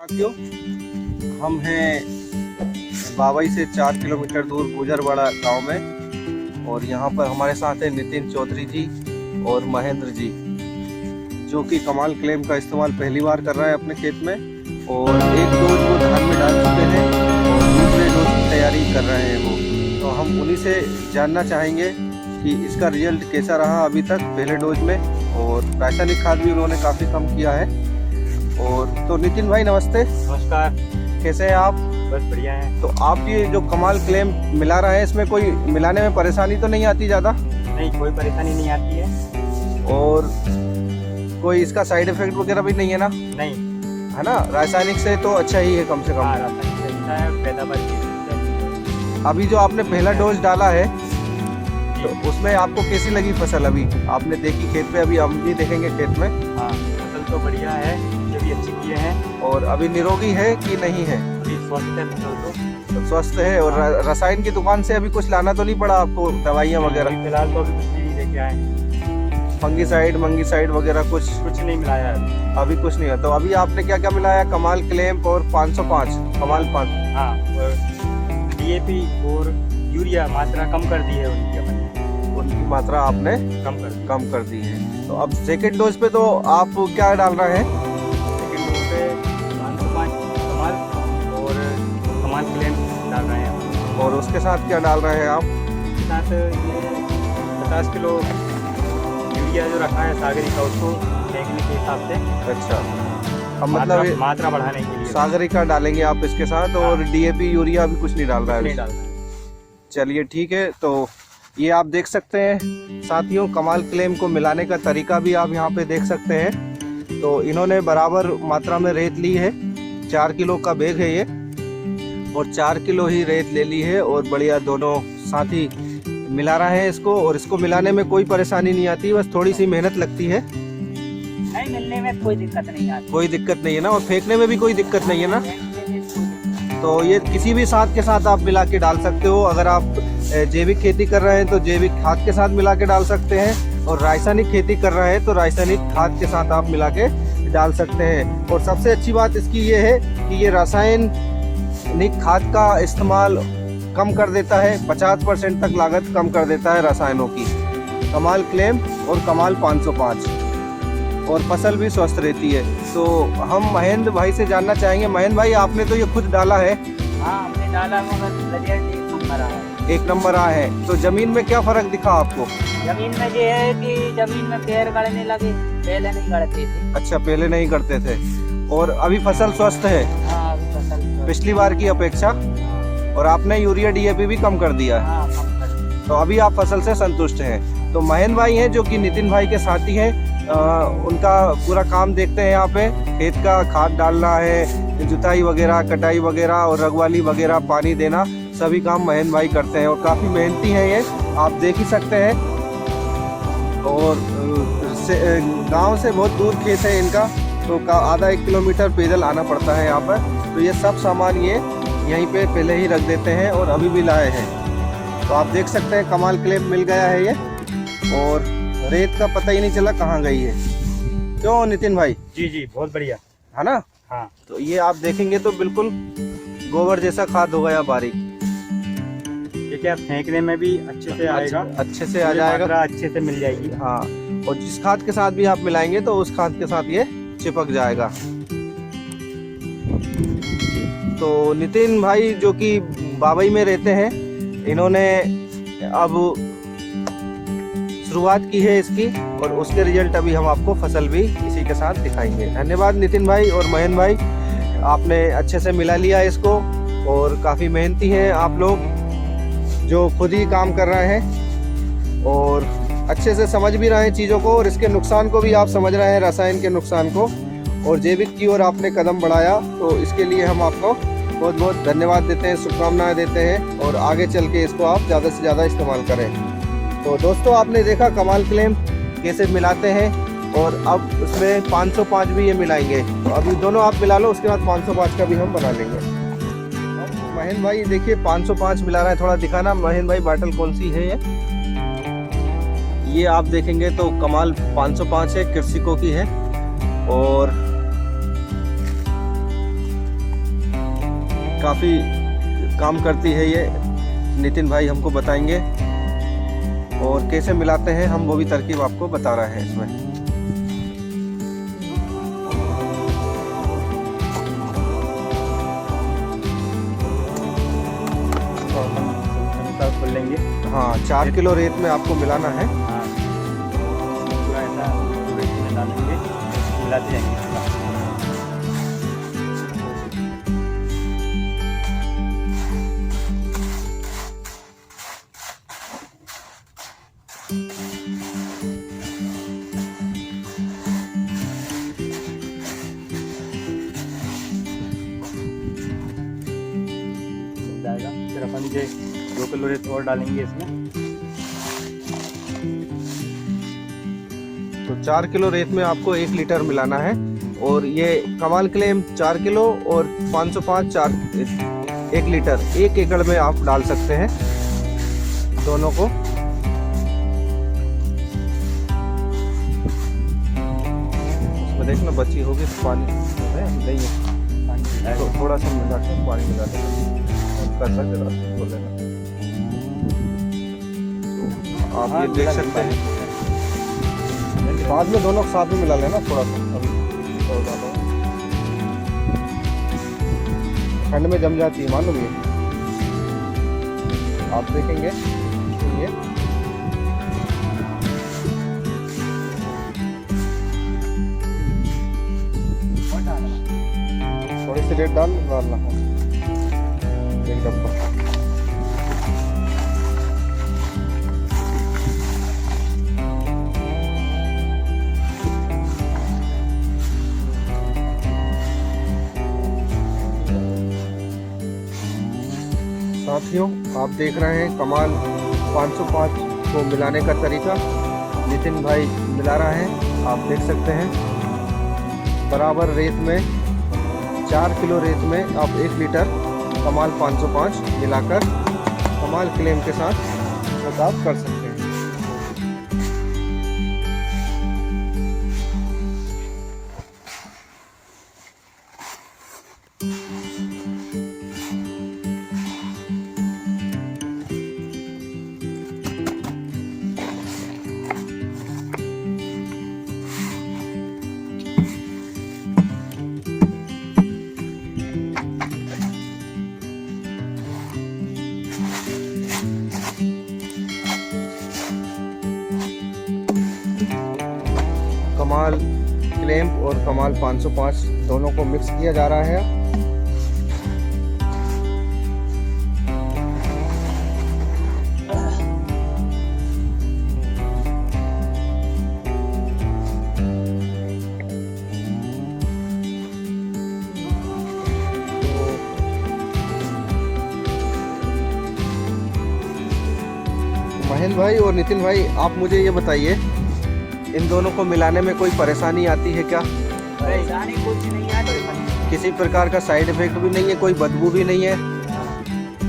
साथियों, हम हैं बाबई से 4 किलोमीटर दूर गुजरवाड़ा गांव में और यहाँ पर हमारे साथ हैं नितिन चौधरी जी और महेंद्र जी, जो कि कमाल क्लेम का इस्तेमाल पहली बार कर रहा है अपने खेत में और एक डोज वो धान में डाल चुके हैं और दूसरे डोज की तैयारी कर रहे हैं वो। तो हम उन्हीं से जानना चाहेंगे कि इसका रिजल्ट कैसा रहा अभी तक पहले डोज में, और रासायनिक खाद भी उन्होंने काफ़ी कम किया है। और तो नितिन भाई नमस्ते। नमस्कार, कैसे हैं आप? बस बढ़िया है। तो आप ये जो कमाल क्लेम मिला रहे हैं, इसमें कोई मिलाने में परेशानी तो नहीं आती ज़्यादा? नहीं, कोई परेशानी नहीं आती है। और कोई इसका साइड इफेक्ट वगैरह भी नहीं है ना? नहीं है ना, रासायनिक से तो अच्छा ही है कम से हाँ, कम। रासायनिक से अच्छा है, पैदावार की है। अभी जो आपने पहला डोज डाला है तो उसमें आपको कैसी लगी फसल? अभी आपने देखी खेत पे, अभी हम भी देखेंगे खेत में। हाँ, फसल तो बढ़िया है, ये भी अच्छी किए हैं। और अभी निरोगी है कि नहीं है? अभी स्वस्थ है फसल तो। स्वस्थ है। और रसायन की दुकान से अभी कुछ लाना तो नहीं पड़ा आपको, दवाइयाँ वगैरह? फिलहाल तो अभी कुछ नहीं लेके आए। फंगीसाइड वगैरह कुछ नहीं मिलाया है अभी कुछ नहीं है। तो अभी आपने क्या क्या मिलाया? कमाल क्लेम्प और 505 कमाल 5। हाँ, और DAP और यूरिया मात्रा कम कर दी है उनकी मात्रा आपने कम कर दी है। तो अब सेकेंड डोज पे तो आप क्या डाल रहे हैं? सेकेंड डोज पे 505 कमाल और कमाल क्लेम डाल रहे हैं। और उसके साथ क्या डाल रहे हैं आप? उसके साथ ये 50 किलो यूरिया जो रखा है सागरी का, उसको फेंकने के हिसाब से। अच्छा, अब मतलब मात्रा बढ़ाने के लिए सागरी का डालेंगे आप इसके साथ। और DAP यूरिया अभी कुछ नहीं डाल रहा है? नहीं डाल रहा है। चलिए ठीक है। तो ये आप देख सकते हैं साथियों, कमाल क्लेम को मिलाने का तरीका भी आप यहाँ पे देख सकते हैं। तो इन्होंने बराबर मात्रा में रेत ली है, 4 किलो का बैग है ये, और 4 किलो ही रेत ले ली है और बढ़िया दोनों साथी मिला रहे हैं इसको। और इसको मिलाने में कोई परेशानी नहीं आती, बस थोड़ी सी मेहनत लगती है। नहीं, मिलने में कोई दिक्कत नहीं आती। कोई दिक्कत नहीं है ना? और फेंकने में भी कोई दिक्कत नहीं है ना? तो ये किसी भी खाद के साथ आप मिला के डाल सकते हो। अगर आप जैविक खेती कर रहे हैं तो जैविक खाद के साथ मिला के डाल सकते हैं, और रासायनिक खेती कर रहे हैं तो रासायनिक खाद के साथ आप मिला के डाल सकते हैं। और सबसे अच्छी बात इसकी ये है कि ये रासायनिक खाद का इस्तेमाल कम कर देता है, 50% तक लागत कम कर देता है रसायनों की, कमाल क्लेम और कमाल 505, और फसल भी स्वस्थ रहती है। तो हम महेंद्र भाई से जानना चाहेंगे। महेंद्र भाई, आपने तो ये खुद डाला है? हाँ, हमने डाला, मगर रिजल्ट एक नंबर आया है। तो जमीन में क्या फर्क दिखा आपको? जमीन में ये है कि जमीन में पैर गड़ने लगे, पहले नहीं गड़ते थे। अच्छा, पहले नहीं करते थे। और अभी फसल स्वस्थ है? हाँ, अभी फसल पिछली बार की अपेक्षा। और आपने यूरिया DAP भी कम कर दिया है। हाँ, कम कर दिया। तो अभी आप फसल से संतुष्ट हैं। तो महेंद्र भाई हैं जो कि नितिन भाई के साथी हैं, उनका पूरा काम देखते हैं यहाँ पे। खेत का खाद डालना है, जुताई वगैरह, कटाई वगैरह और रखवाली वगैरह, पानी देना, सभी काम महेंद्र भाई करते हैं और काफ़ी मेहनती हैं ये, आप देख ही सकते हैं। और गांव से बहुत दूर खेत है इनका, तो आधा 1 किलोमीटर पैदल आना पड़ता है यहाँ पर। तो ये सब सामान ये यहीं पे पहले ही रख देते हैं और अभी भी लाए हैं। तो आप देख सकते हैं कमाल क्लेम मिल गया है ये, और रेत का पता ही नहीं चला कहाँ गई है। क्यों नितिन भाई? जी, बहुत बढ़िया है ना? हाँ। तो ये आप देखेंगे तो बिल्कुल गोबर जैसा खाद हो गया बारीक। ये क्या फेंकने में भी अच्छे से आएगा, अच्छे से आ जाएगा, अच्छे से मिल जाएगी। हाँ। और जिस खाद के साथ भी आप मिलाएंगे तो उस खाद के साथ ये चिपक जाएगा। तो नितिन भाई जो कि बाबई में रहते हैं, इन्होंने अब शुरुआत की है इसकी, और उसके रिजल्ट अभी हम आपको फसल भी इसी के साथ दिखाएंगे। धन्यवाद नितिन भाई और महेंद्र भाई, आपने अच्छे से मिला लिया इसको। और काफ़ी मेहनती हैं आप लोग जो खुद ही काम कर रहे हैं और अच्छे से समझ भी रहे हैं चीज़ों को, और इसके नुकसान को भी आप समझ रहे हैं, रसायन के नुकसान को, और जैविक की ओर आपने कदम बढ़ाया। तो इसके लिए हम आपको बहुत बहुत धन्यवाद देते हैं, शुभकामनाएं देते हैं, और आगे चल के इसको आप ज़्यादा से ज़्यादा इस्तेमाल करें। तो दोस्तों, आपने देखा कमाल क्लेम कैसे मिलाते हैं, और अब उसमें 505 भी ये मिलाएंगे। तो अभी दोनों आप मिला लो, उसके बाद 505 का भी हम बना लेंगे। महेंद्र भाई देखिए 505 मिला रहा है, थोड़ा दिखाना महेंद्र भाई, बाटल कौन सी है ये आप देखेंगे तो कमाल 505 है, कृषिकों की है। और काफ़ी काम करती है ये, नितिन भाई हमको बताएंगे, और कैसे मिलाते हैं हम वो भी तरकीब आपको बता रहे हैं इसमें। खोल लेंगे। हाँ, 4 किलो रेत में आपको मिलाना है। हाँ, पूरा ऐसा रेत में डालेंगे, मिलाते जाएंगे पूरा। जाएगा। फिर अपन ये 2 किलो रेत और डालेंगे इसमें। तो 4 किलो रेत में आपको 1 लीटर मिलाना है, और ये कमाल क्लेम 4 किलो और 505 1 लीटर 1 एकड़ में आप डाल सकते हैं दोनों को। उसमें देखना बची होगी तो पानी है नहीं है, तो थोड़ा सा मिला के पानी मिला देना, कर सकते हो लेना। तो आप ये देख सकते हैं, बाद में दोनों साथ में मिला लेना थोड़ा सा, अभी और ज़्यादा ठंड में जम जाती है मालूम ये, आप देखेंगे ये थोड़ी सी रेत डालना है, एक डब्बा। साथियों, आप देख रहे हैं कमाल 505 को मिलाने का तरीका नितिन भाई मिला रहा है। आप देख सकते हैं बराबर रेत में 4 किलो रेत में आप 1 लीटर कमाल 505 मिलाकर कमाल क्लेम के साथ आप कर सकते हैं। कमाल क्लेम और कमाल 505 दोनों को मिक्स किया जा रहा है। महेंद्र भाई और नितिन भाई, आप मुझे ये बताइए, इन दोनों को मिलाने में कोई परेशानी आती है क्या? परेशानी कुछ नहीं आती, किसी प्रकार का साइड इफेक्ट भी नहीं है, कोई बदबू भी नहीं है,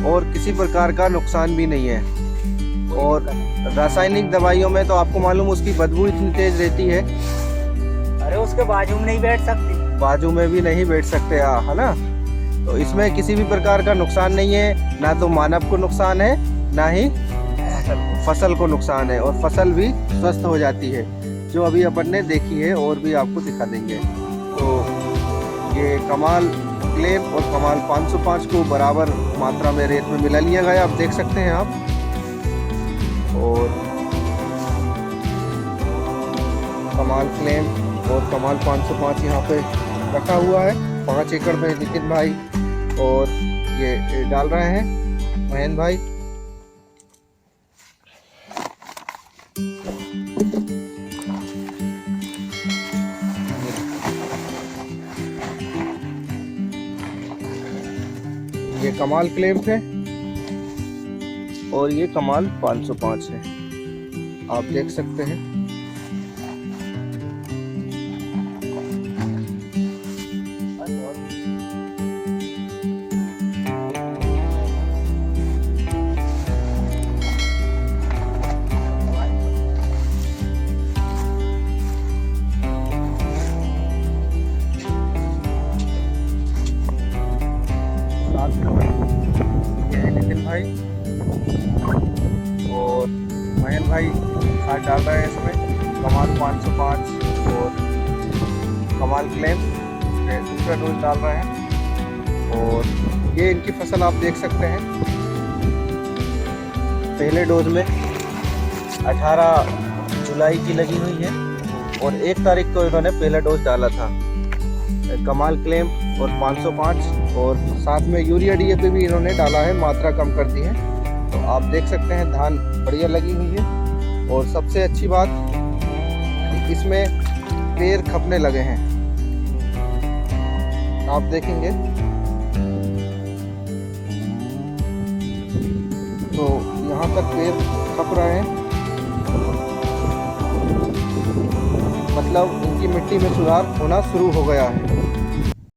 और किसी प्रकार का नुकसान भी नहीं है। और रासायनिक दवाइयों में तो आपको मालूम उसकी बदबू इतनी तेज रहती है, अरे उसके बाजू में नहीं बैठ सकती, बाजू में भी नहीं बैठ सकते, है ना। तो इसमें किसी भी प्रकार का नुकसान नहीं है, ना तो मानव को नुकसान है, ना ही फसल को नुकसान है, और फसल भी स्वस्थ हो जाती है, जो अभी अपन ने देखी है और भी आपको दिखा देंगे। तो ये कमाल क्लेम और कमाल 505 को बराबर मात्रा में रेत में मिला लिया गया, आप देख सकते हैं आप। और कमाल क्लेम और कमाल 505 यहाँ पे रखा हुआ है। 5 एकड़ में नितिन भाई और ये डाल रहे हैं महेंद्र भाई। ये कमाल क्लेम है और ये कमाल 505 है, आप देख सकते हैं। साथ ये है नितिन भाई और महेंद्र भाई खाद डाल रहे हैं इसमें कमाल 505 और कमाल क्लेम दूसरा डोज डाल रहे हैं। और ये इनकी फसल आप देख सकते हैं, पहले डोज में 18 जुलाई की लगी हुई है और 1 तारीख को इन्होंने पहला डोज डाला था कमाल क्लेम और 505 और साथ में यूरिया DAP भी इन्होंने डाला है, मात्रा कम कर दी है। तो आप देख सकते हैं धान बढ़िया लगी हुई है। और सबसे अच्छी बात इसमें पेड़ खपने लगे हैं, आप देखेंगे तो यहाँ तक पेड़ खप रहे हैं, मतलब इनकी मिट्टी में सुधार होना शुरू हो गया है।